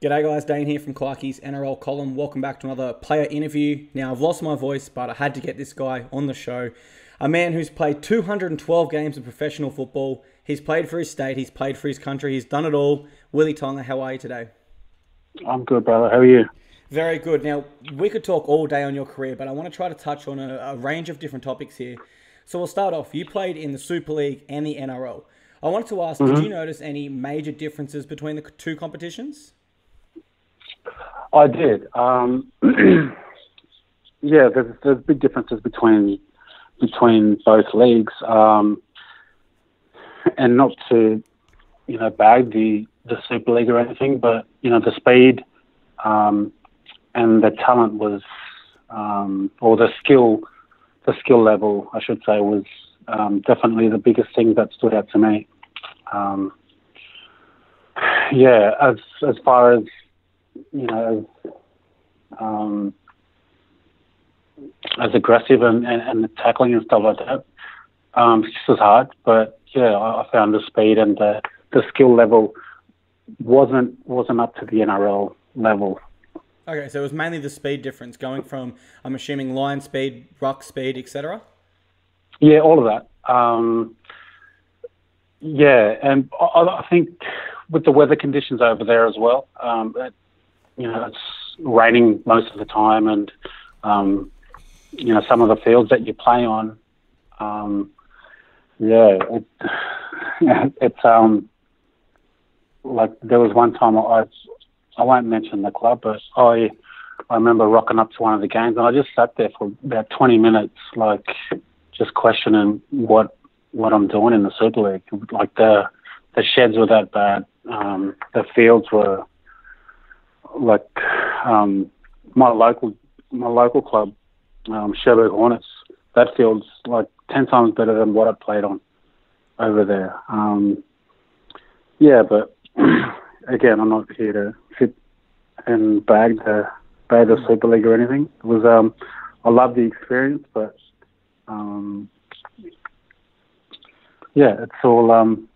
G'day guys, Dane here from Clarkie's NRL column. Welcome back to another player interview. Now, I've lost my voice, but I had to get this guy on the show. A man who's played 212 games of professional football. He's played for his state, he's played for his country, he's done it all. Willie Tonga, how are you today? I'm good, brother. How are you? Very good. Now, we could talk all day on your career, but I want to try to touch on a range of different topics here. So we'll start off. You played in the Super League and the NRL. I wanted to ask, did you notice any major differences between the two competitions? I did. Yeah, there's big differences between both leagues, and not to bag the Super League or anything, but the speed and the talent was, or the skill level, I should say, was definitely the biggest thing that stood out to me. Yeah, as far as as aggressive and the tackling and stuff like that. It just was hard, but yeah, I found the speed and the skill level wasn't up to the NRL level. Okay, so it was mainly the speed difference, going from, I'm assuming, line speed, ruck speed, etc.? Yeah, all of that. Yeah, and I think with the weather conditions over there as well, it's raining most of the time, and some of the fields that you play on, it's like there was one time I won't mention the club, but I remember rocking up to one of the games, and I just sat there for about 20 minutes, like just questioning what I'm doing in the Super League. Like the sheds were that bad, the fields were like my local club, Sherbrooke Hornets. That field's like 10 times better than what I played on over there. Yeah, but again, I'm not here to sit and bag the Super League or anything. It was I love the experience, but yeah, it's all in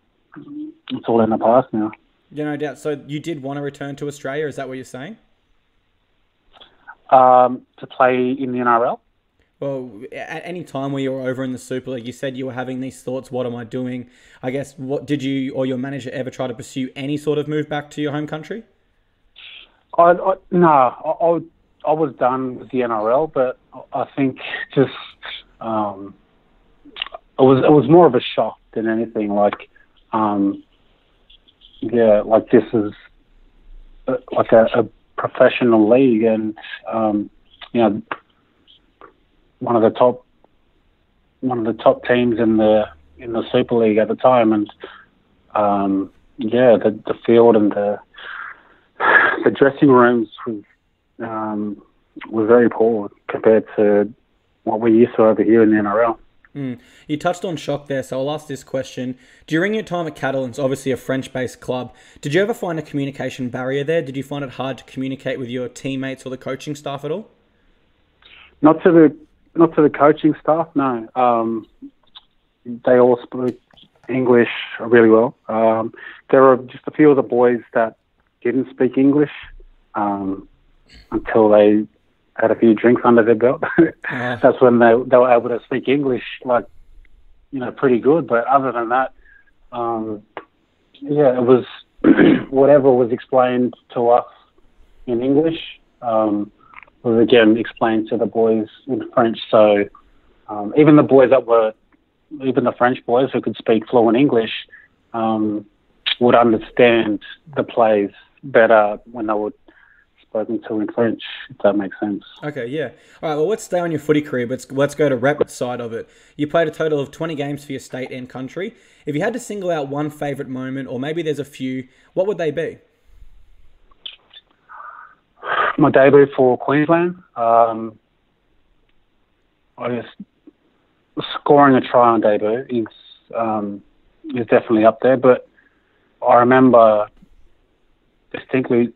the past now. Yeah, no doubt. So you did want to return to Australia, is that what you're saying? To play in the NRL? Well, at any time where you were over in the Super League, you said you were having these thoughts, what am I doing? I guess, what did you or your manager ever try to pursue any sort of move back to your home country? No, I was done with the NRL, but I think just it was more of a shock than anything. Like, yeah, like this is like a professional league, and one of the top teams in the Super League at the time, and the field and the dressing rooms were very poor compared to what we used to over here in the NRL. You touched on shock there, so I'll ask this question. During your time at Catalans, obviously a French-based club, did you ever find a communication barrier there? Did you find it hard to communicate with your teammates or the coaching staff at all? Not to the coaching staff, no. They all spoke English really well. There were just a few of the boys that didn't speak English until they had a few drinks under their belt. That's when they were able to speak English, like, pretty good. But other than that, it was whatever was explained to us in English was again explained to the boys in French. So even the French boys who could speak fluent English would understand the plays better when they were spoken to in French, if that makes sense. Okay, yeah. All right, well, let's stay on your footy career, but let's go to rep side of it. You played a total of 20 games for your state and country. If you had to single out one favourite moment, or maybe there's a few, what would they be? My debut for Queensland. I guess scoring a try on debut is definitely up there, but I remember distinctly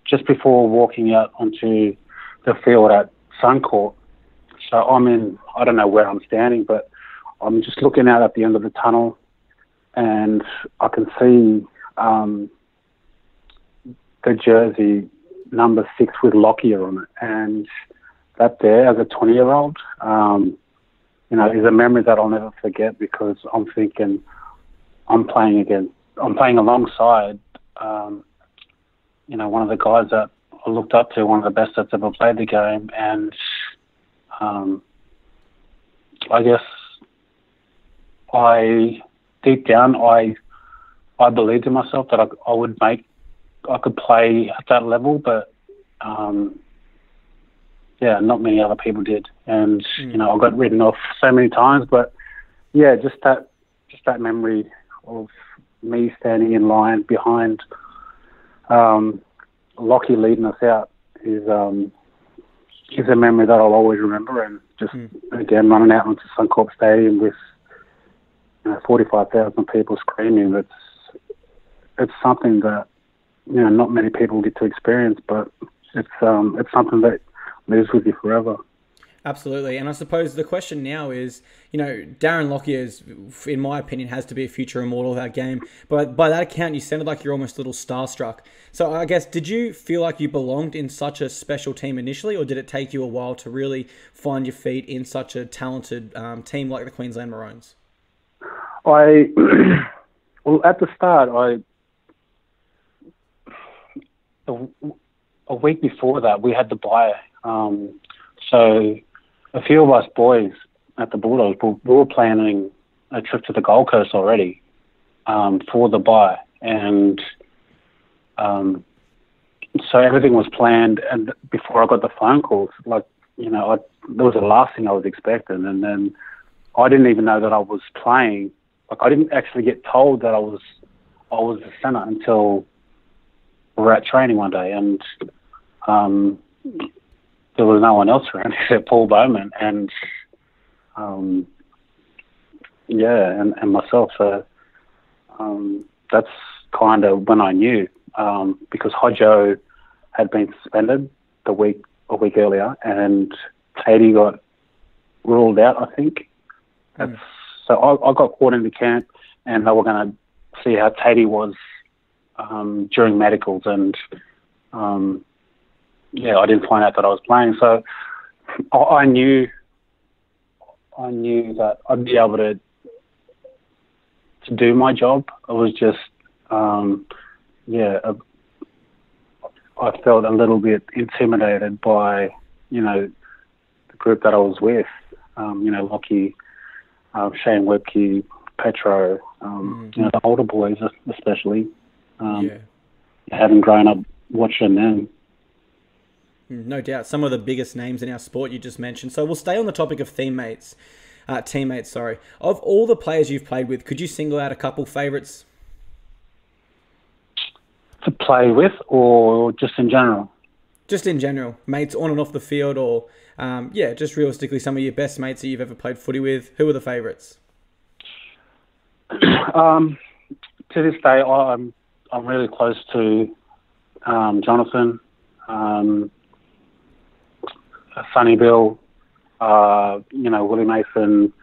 just before walking out onto the field at Suncorp. So I don't know where I'm standing, but I'm just looking out at the end of the tunnel, and I can see the jersey number 6 with Lockyer on it, and that there as a 20-year-old, is a memory that I'll never forget, because I'm thinking I'm playing alongside, one of the guys that I looked up to, one of the best that's ever played the game, and I guess deep down I believed in myself that I could play at that level, but not many other people did, and I got written off so many times. But just that memory of me standing in line behind Lockie leading us out is a memory that I'll always remember. And just again running out onto Suncorp Stadium with 45,000 people screaming. It's something that not many people get to experience, but it's something that lives with you forever. Absolutely. And I suppose the question now is, Darren Lockyer, in my opinion, has to be a future immortal of that game. But by that account, you sounded like you're almost a little starstruck. So I guess, did you feel like you belonged in such a special team initially, or did it take you a while to really find your feet in such a talented team like the Queensland Maroons? At the start, a week before that, we had the bye. So a few of us boys at the Bulldogs, we were planning a trip to the Gold Coast already for the bye. And so everything was planned. And before I got the phone calls, that was the last thing I was expecting. And then I didn't even know that I was playing. I didn't actually get told that I was the centre until we were at training one day, and there was no one else around except Paul Bowman and myself. So that's kind of when I knew, because Hodjo had been suspended a week earlier, and Tatey got ruled out, I think. So I got caught into camp, and they were going to see how Tatey was during medicals, and I didn't find out that I was playing. So I knew that I'd be able to do my job. It was just I felt a little bit intimidated by the group that I was with. Lockie, Shane Webke, Petro, the older boys especially. Having grown up watching them. No doubt. Some of the biggest names in our sport you just mentioned. So we'll stay on the topic of teammates. Of all the players you've played with, could you single out a couple favourites? To play with, or just in general? Just in general. Mates on and off the field, or just realistically some of your best mates that you've ever played footy with. Who are the favourites? To this day, I'm really close to Jonathan, Sonny Bill, Willie Mason,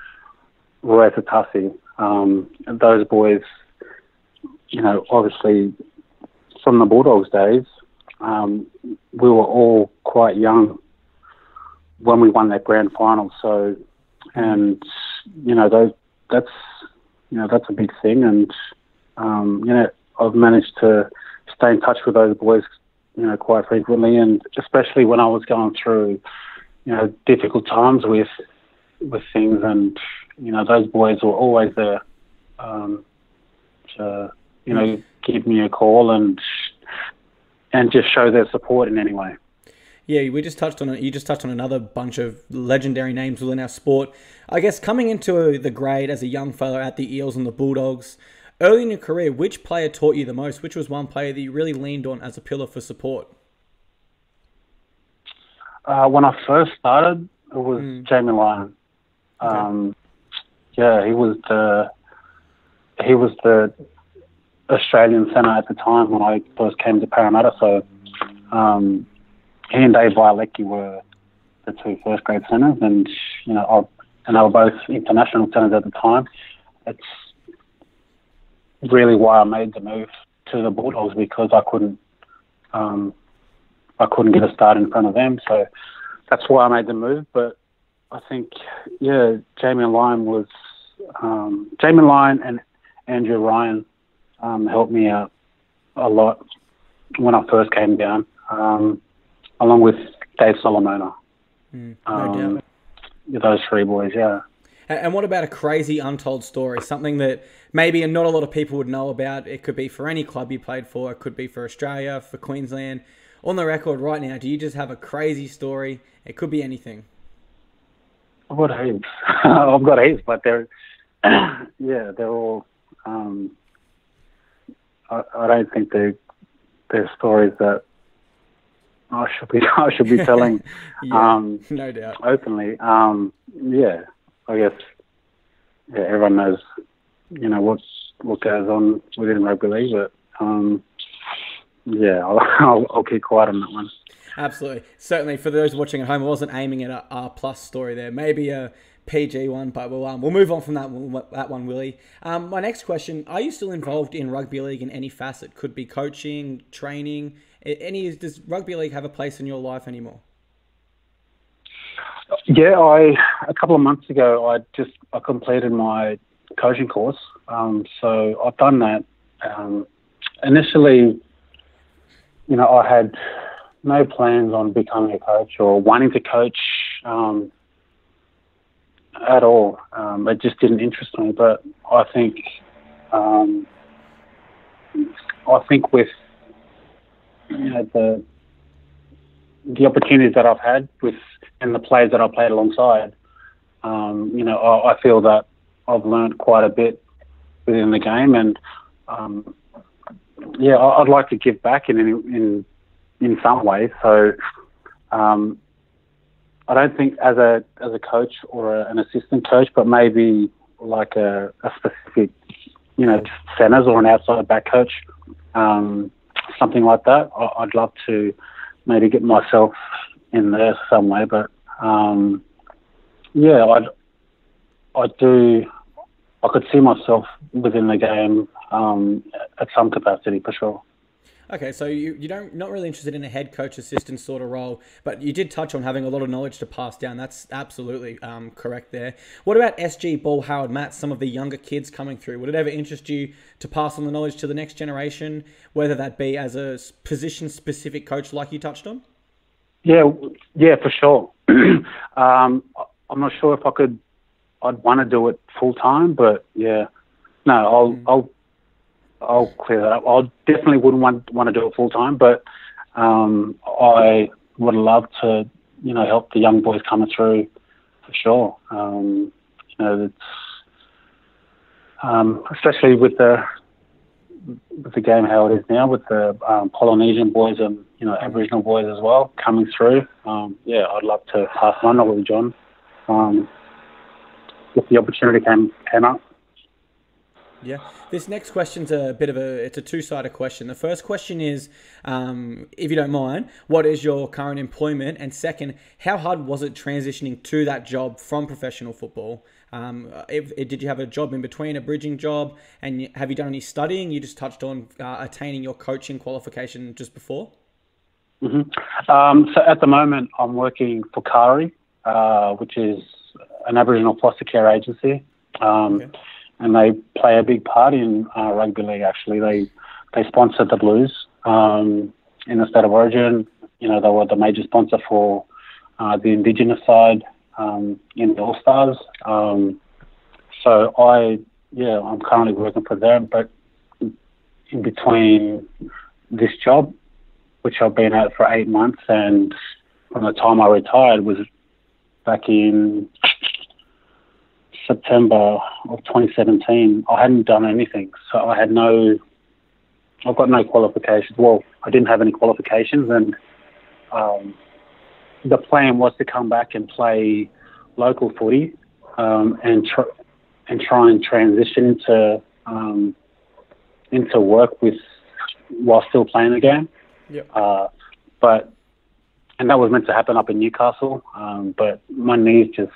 Roy Tatasi. Those boys, obviously from the Bulldogs days, we were all quite young when we won that grand final. So, and that's a big thing. And I've managed to stay in touch with those boys, quite frequently, and especially when I was going through, difficult times with things, and those boys were always there to give me a call and just show their support in any way. Yeah, you just touched on another bunch of legendary names within our sport. I guess coming into the grade as a young fella at the Eels and the Bulldogs, early in your career, which player taught you the most? Which was one player that you really leaned on as a pillar for support? When I first started, it was Jamie Lyon. Okay. He was the Australian centre at the time when I first came to Parramatta. So he and Dave Violecki were the two first grade centres, and they were both international centres at the time. It's really why I made the move to the Bulldogs, because I couldn't I couldn't get a start in front of them. So that's why I made the move. But I think, Jamie Lyon and Andrew Ryan helped me out a lot when I first came down, along with Dave Solomona. No doubt. Those three boys, yeah. And what about a crazy untold story? Something that maybe not a lot of people would know about. It could be for any club you played for. It could be for Australia, for Queensland. On the record right now, do you just have a crazy story? It could be anything. I've got heaps. I've got heaps, but they're all. I don't think they're stories that I should be telling. No doubt. Openly. I guess. Yeah, everyone knows. What goes on within rugby league, but I'll keep quiet on that one. Absolutely. Certainly, for those watching at home, I wasn't aiming at a R+ story there. Maybe a PG one, but we'll move on from that one, Willie. My next question, are you still involved in rugby league in any facet? Could be coaching, training, does rugby league have a place in your life anymore? Yeah, a couple of months ago, I completed my coaching course. So I've done that. Initially, I had no plans on becoming a coach or wanting to coach at all. It just didn't interest me. But I think with the opportunities that I've had and the players that I played alongside, I feel that I've learned quite a bit within the game, and I'd like to give back in some way. So I don't think as a coach or an assistant coach, but maybe like a specific, centers or an outside back coach, something like that. I'd love to maybe get myself in there some way, but I could see myself within the game at some capacity for sure. Okay, so you're not really interested in a head coach assistant sort of role, but you did touch on having a lot of knowledge to pass down. That's absolutely correct there. What about SG, Ball, Howard, Matt, some of the younger kids coming through? Would it ever interest you to pass on the knowledge to the next generation, whether that be as a position-specific coach like you touched on? Yeah, for sure. I'm not sure if I'd want to do it full-time, but yeah. No, I'll clear that up. I definitely wouldn't want to do it full time, but I would love to, help the young boys coming through for sure. It's especially with the game how it is now, with the Polynesian boys and Aboriginal boys as well coming through. I'd love to pass my knowledge on if the opportunity came up. Yeah. This next question's it's a two-sided question. The first question is, if you don't mind, what is your current employment? And second, how hard was it transitioning to that job from professional football? Did you have a job in between, a bridging job? And have you done any studying? You just touched on attaining your coaching qualification just before. Mm-hmm. So at the moment, I'm working for Kari, which is an Aboriginal foster care agency. Okay. And they play a big part in rugby league. Actually, they sponsor the Blues in the state of origin. They were the major sponsor for the Indigenous side in the All Stars. So I'm currently working for them. But in between this job, which I've been at for 8 months, and from the time I retired was back in September of 2017, I hadn't done anything. So I've got no qualifications. Well, I didn't have any qualifications, and the plan was to come back and play local footy and try and transition into work while still playing the game. Yep. And that was meant to happen up in Newcastle, but my knees just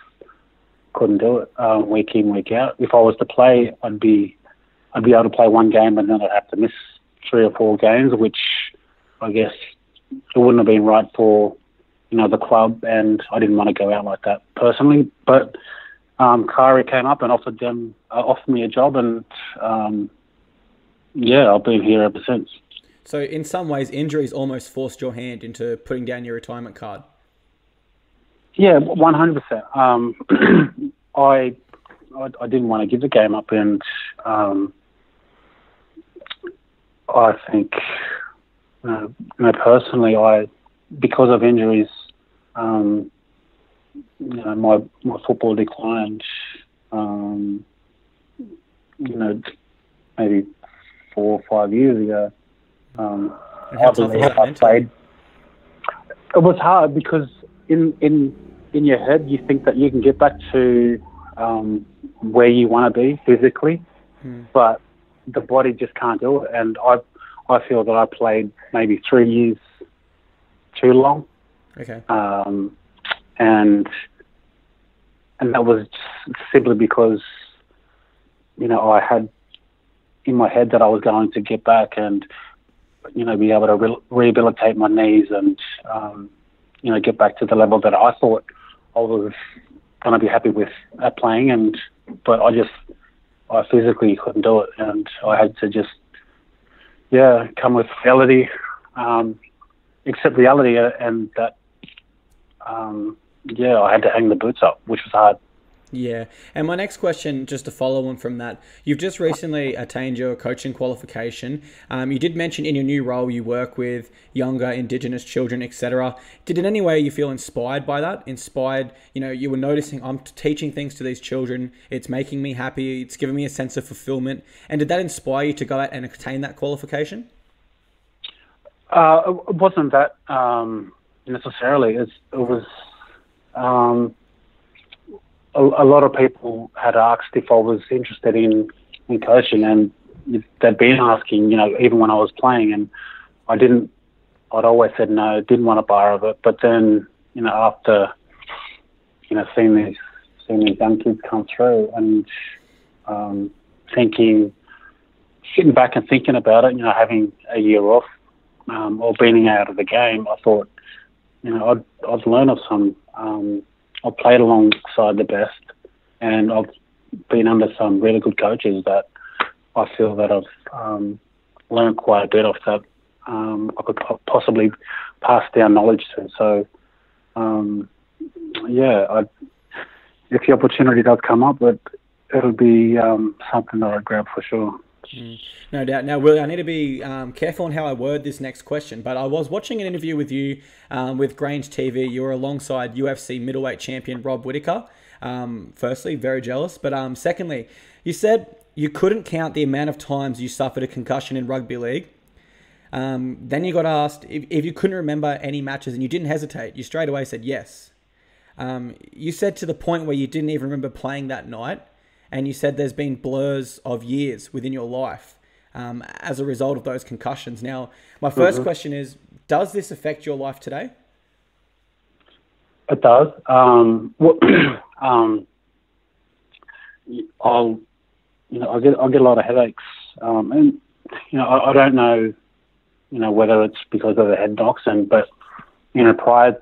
couldn't do it week in, week out. If I was to play, I'd be able to play one game, and then I'd have to miss 3 or 4 games, which I guess it wouldn't have been right for, the club, and I didn't want to go out like that personally. But Kari came up and offered me a job, and I've been here ever since. So in some ways, injuries almost forced your hand into putting down your retirement card. Yeah, 100%. I didn't want to give the game up, and I think, personally, because of injuries, my football declined. Maybe 4 or 5 years ago. How tough was that mentally? It was hard because in your head you think that you can get back to where you want to be physically, but the body just can't do it. And I feel that I played maybe 3 years too long. Okay. And that was simply because I had in my head that I was going to get back and be able to rehabilitate my knees and get back to the level that I thought I was going to be happy with at playing, but I physically couldn't do it, and I had to just come with reality, accept reality, and that I had to hang the boots up, which was hard. Yeah. And my next question, just to follow on from that, you've just recently attained your coaching qualification. You did mention in your new role you work with younger Indigenous children, etc. Did in any way you feel inspired by that? Inspired, you were noticing I'm teaching things to these children. It's making me happy. It's giving me a sense of fulfillment. And did that inspire you to go out and attain that qualification? It wasn't that necessarily. It was... A lot of people had asked if I was interested in coaching, and they'd been asking, even when I was playing, and I'd always said no, didn't want a bar of it. But then, after, seeing these young kids come through and sitting back and thinking about it, having a year off or being out of the game, I thought, I'd learn of some. I've played alongside the best, and I've been under some really good coaches that I feel that I've learned quite a bit off that I could possibly pass down knowledge to. So, if the opportunity does come up, it'll be something that I'd grab for sure. No doubt. Now, Willie, I need to be careful on how I word this next question, but I was watching an interview with you with Grange TV. You were alongside UFC middleweight champion Rob Whittaker. Firstly, very jealous. But secondly, you said you couldn't count the amount of times you suffered a concussion in rugby league. Then you got asked if you couldn't remember any matches, and you didn't hesitate. You straight away said yes. You said to the point where you didn't even remember playing that night. And you said there's been blurs of years within your life as a result of those concussions. Now, my first question is, does this affect your life today? It does. I'll get a lot of headaches, and I don't know, whether it's because of the head knocks, but prior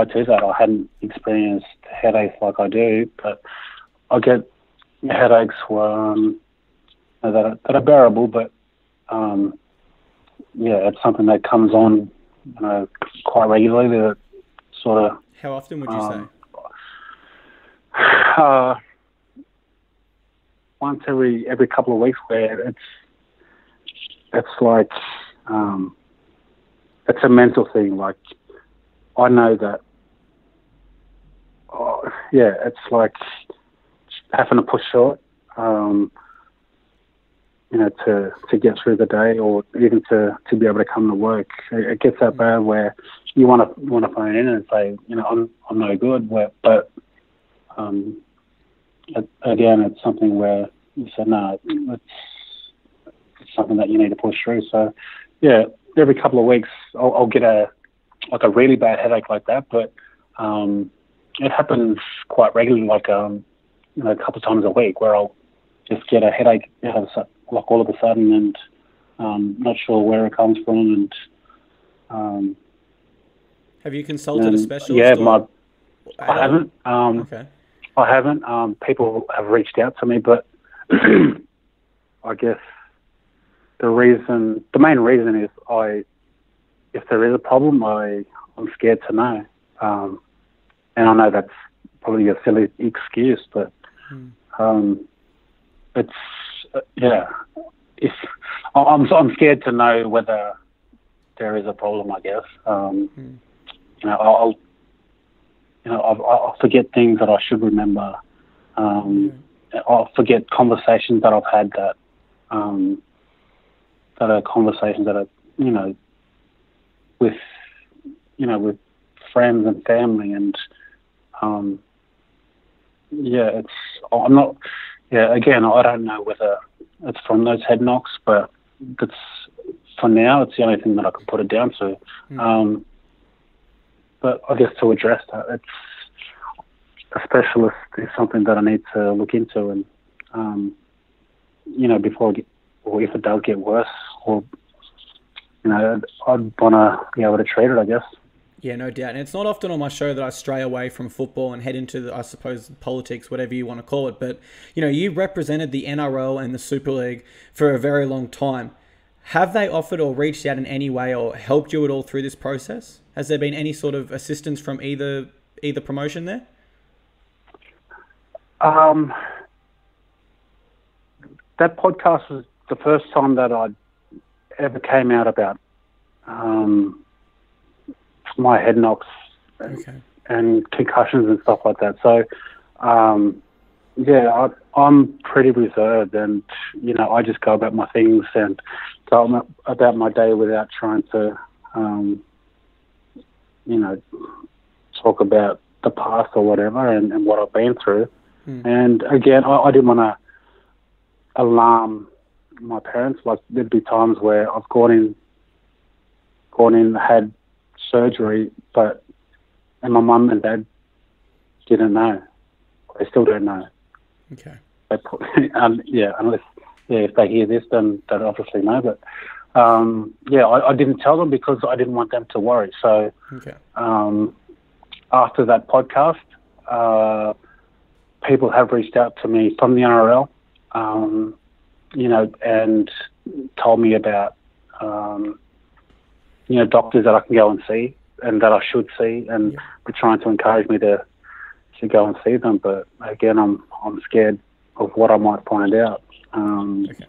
to that, I hadn't experienced headaches like I do, but I get headaches that are bearable, but it's something that comes on quite regularly. That sort of. How often would you say? Once every couple of weeks, where it's like it's a mental thing. Like, I know that, it's like having to push short, to get through the day, or even to be able to come to work. It gets that bad where you want to phone in and say, I'm no good. But again, it's something where you say, no, it's something that you need to push through. So, every couple of weeks I'll get a really bad headache like that, but it happens quite regularly, like a couple of times a week, where I'll just get a headache all of a sudden, and Not sure where it comes from, and have you consulted a specialist? Yeah, I haven't. Okay. I haven't. People have reached out to me, but I guess the main reason is if there is a problem, I'm scared to know. And I know that's probably a silly excuse, but it's if I'm scared to know whether there is a problem, I guess. I'll forget things that I should remember. I'll forget conversations that I've had that are conversations that are, with friends and family, and again, I don't know whether it's from those head knocks, but for now, it's the only thing that I can put it down to. But I guess to address that, it's a specialist is something that I need to look into, and before or if it does get worse, or I'd want to be able to treat it, I guess. Yeah, no doubt. And it's not often on my show that I stray away from football and head into, I suppose, politics, whatever you want to call it. But, you represented the NRL and the Super League for a very long time. Have they offered or reached out in any way or helped you at all through this process? Has there been any sort of assistance from either promotion there? That podcast was the first time that I ever came out about my head knocks and concussions and stuff like that. So, I'm pretty reserved, and I just go about my things and go about my day without trying to, talk about the past or whatever and what I've been through. And again, I didn't want to alarm my parents. Like, there'd be times where I've gone in, had surgery, and my mum and dad didn't know. They still don't know. Okay. Unless if they hear this, then they'll obviously know. But I didn't tell them because I didn't want them to worry. So after that podcast, people have reached out to me from the NRL, and told me about doctors that I can go and see and that I should see, and they're trying to encourage me to go and see them. But again, I'm scared of what I might find out. Okay.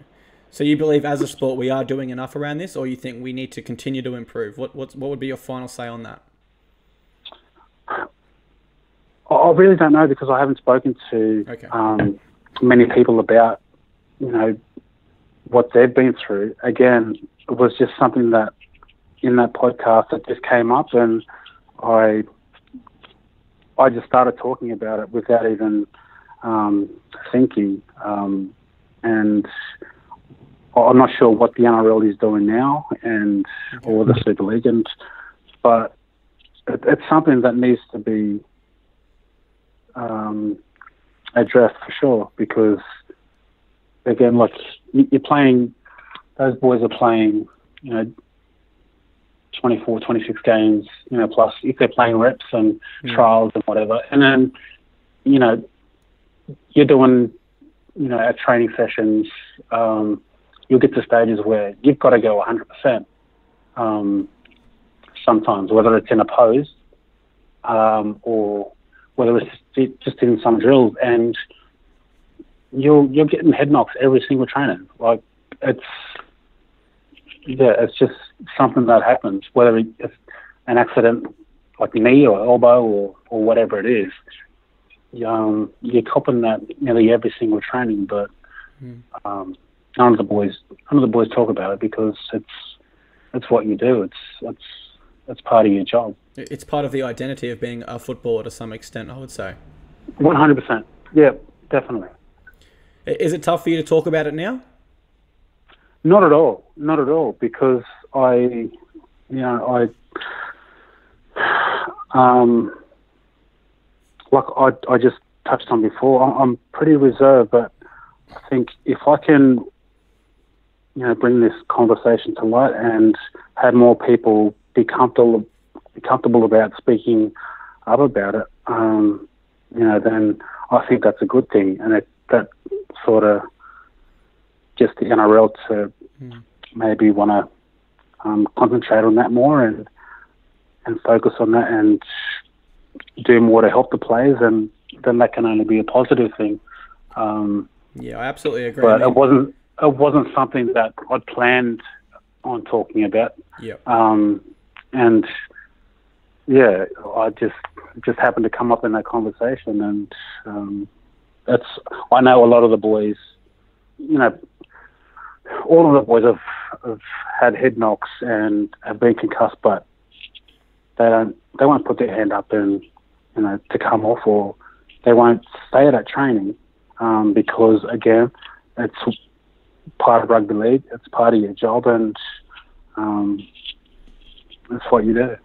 So you believe as a sport we are doing enough around this, or you think we need to continue to improve? What would be your final say on that? I really don't know, because I haven't spoken to many people about what they've been through. Again, it was just something that in that podcast that just came up, and I just started talking about it without even thinking. And I'm not sure what the NRL is doing now, or the Super League, but it's something that needs to be addressed for sure, because again, like, you're playing, those boys are playing, 24, 26 games, plus if they're playing reps and trials and whatever. And then, you're doing, at training sessions, you'll get to stages where you've got to go 100%. Sometimes, whether it's in a pose, or whether it's just in some drills, and you're getting head knocks every single training. Like, it's just something that happens, whether it's an accident like knee or elbow or whatever it is. You're copping that nearly every single training, but none of the boys talk about it, because it's what you do. It's part of your job. It's part of the identity of being a footballer to some extent, I would say. 100%. Yeah, definitely. Is it tough for you to talk about it now? Not at all. Not at all, because I just touched on before, I'm pretty reserved, but I think if I can bring this conversation to light and have more people be comfortable about speaking up about it, then I think that's a good thing. And that sort of just the NRL to maybe want to concentrate on that more and focus on that and do more to help the players, and then that can only be a positive thing. Yeah, I absolutely agree. But it wasn't something that I'd planned on talking about. Yep. And yeah, I just happened to come up in that conversation, and I know a lot of the boys, all of the boys have had head knocks and have been concussed, but they won't put their hand up and to come off, or they won't stay at that training because again, it's part of rugby league, it's part of your job, and that's what you do.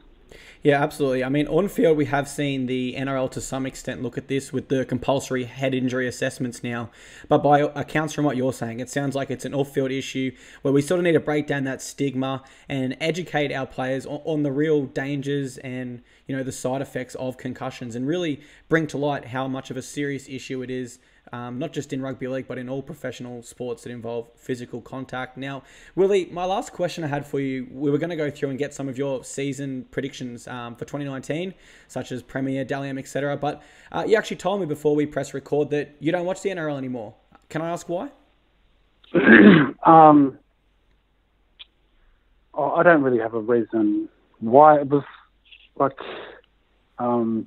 Yeah, absolutely. I mean, on field, we have seen the NRL to some extent look at this with the compulsory head injury assessments now. But by accounts from what you're saying, it sounds like it's an off-field issue where we sort of need to break down that stigma and educate our players on the real dangers and, the side effects of concussions, and really bring to light how much of a serious issue it is, not just in rugby league, but in all professional sports that involve physical contact. Now, Willie, my last question I had for you, we were going to go through and get some of your season predictions for 2019, such as Premier, Dally M, etc. But you actually told me before we press record that you don't watch the NRL anymore. Can I ask why? I don't really have a reason why. It was like, so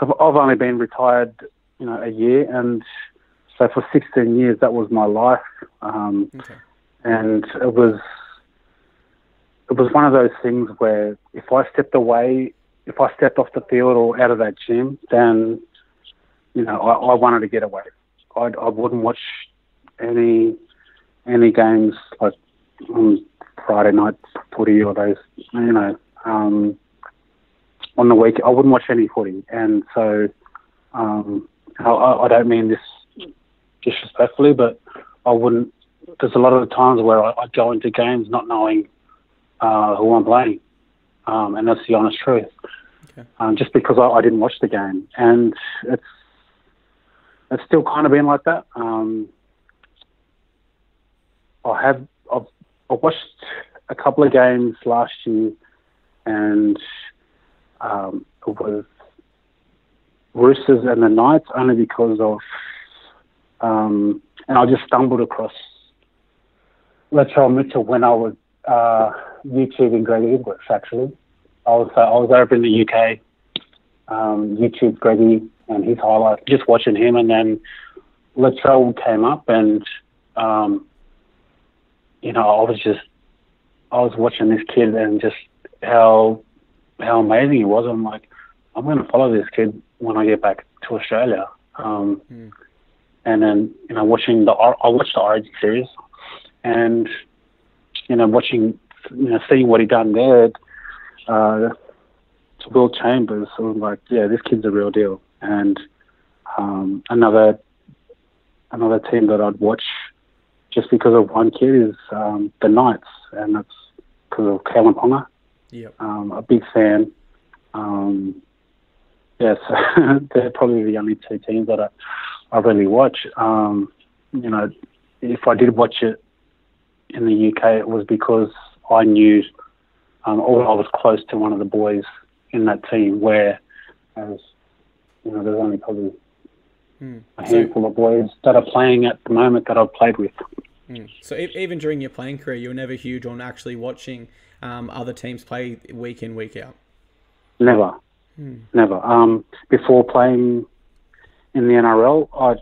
I've only been retired a year, and so for 16 years that was my life. Okay. And it was one of those things where if I stepped off the field or out of that gym, then I wanted to get away. I wouldn't watch any games like Friday night footy or those on the week. I wouldn't watch any footy, and so I don't mean this disrespectfully, but I wouldn't. There's a lot of the times where I go into games not knowing who I'm playing, and that's the honest truth. Okay. Just because I didn't watch the game, and it's still kind of been like that. I watched a couple of games last year, and it was Roosters and the Knights, only because of and I just stumbled across Latrell Mitchell when I was YouTubing Greggy English. Actually, I was over in the UK, YouTube Greggy and his highlights, just watching him, and then Latrell came up, and I was watching this kid and just how amazing he was. I'm like, I'm going to follow this kid when I get back to Australia. And then, I watched the Origin series, and, seeing what he done there to Will Chambers, I was like, yeah, this kid's a real deal. And another team that I'd watch just because of one kid is the Knights, and that's because of Kailyn Palmer. Yep. A big fan. So they're probably the only two teams that I really watch. If I did watch it in the UK, it was because I knew or I was close to one of the boys in that team, whereas there's only probably a handful of boys that are playing at the moment that I've played with. So even during your playing career, you were never huge on actually watching other teams play week in, week out? Never. Before playing in the NRL, I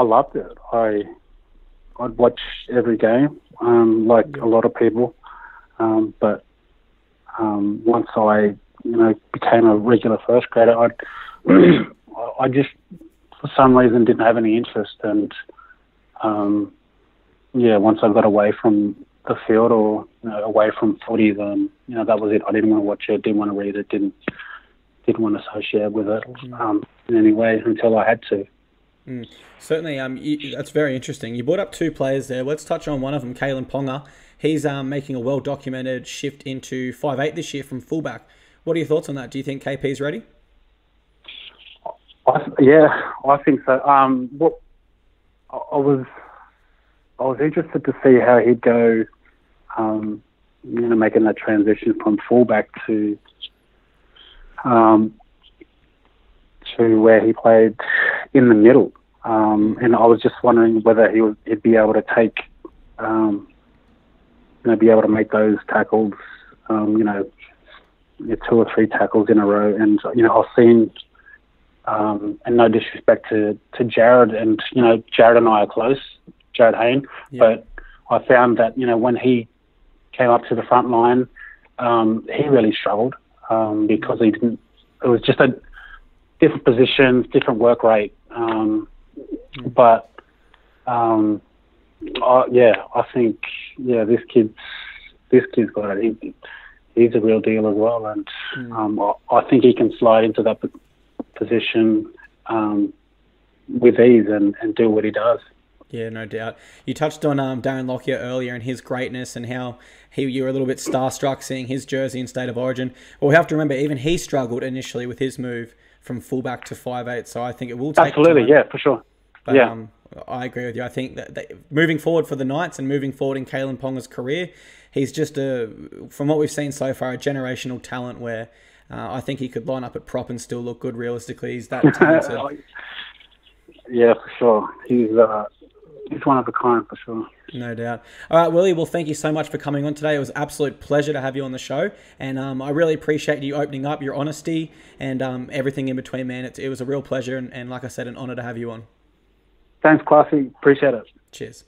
loved it. I'd watch every game, like a lot of people. But once I, became a regular first grader, I just, for some reason, didn't have any interest. And once I got away from the field or away from footy, then that was it. I didn't want to watch it, didn't want to read it, didn't want to associate with it in any way until I had to. Certainly, that's very interesting. You brought up two players there. Let's touch on one of them, Kailyn Palmer. He's making a well-documented shift into 5'8" this year from fullback. What are your thoughts on that? Do you think KP's ready? I think so. I was interested to see how he'd go, making that transition from fullback to where he played in the middle. And I was just wondering whether he'd be able to take, be able to make those tackles, 2 or 3 tackles in a row. And, I've seen, and no disrespect to Jared, and, Jared and I are close, Jared Hayne, but I found that, when he came up to the front line, he really struggled because it was just a different positions, different work rate. But I think this kid's got it. He's a real deal as well, and I think he can slide into that position with ease and do what he does. Yeah, no doubt. You touched on Darren Lockyer earlier and his greatness and how you were a little bit starstruck seeing his jersey in State of Origin. Well, we have to remember, even he struggled initially with his move from fullback to 5'8", so I think it will take absolutely, time. For sure. But, I agree with you. I think that moving forward for the Knights and moving forward in Kailyn Ponga's career, he's just from what we've seen so far, a generational talent where I think he could line up at prop and still look good realistically. He's that talented. Yeah, for sure. He's one of a kind, for sure. No doubt. All right, Willie, well, thank you so much for coming on today. It was an absolute pleasure to have you on the show. And I really appreciate you opening up, your honesty, and everything in between, man. It was a real pleasure. And like I said, an honour to have you on. Thanks, Classy. Appreciate it. Cheers.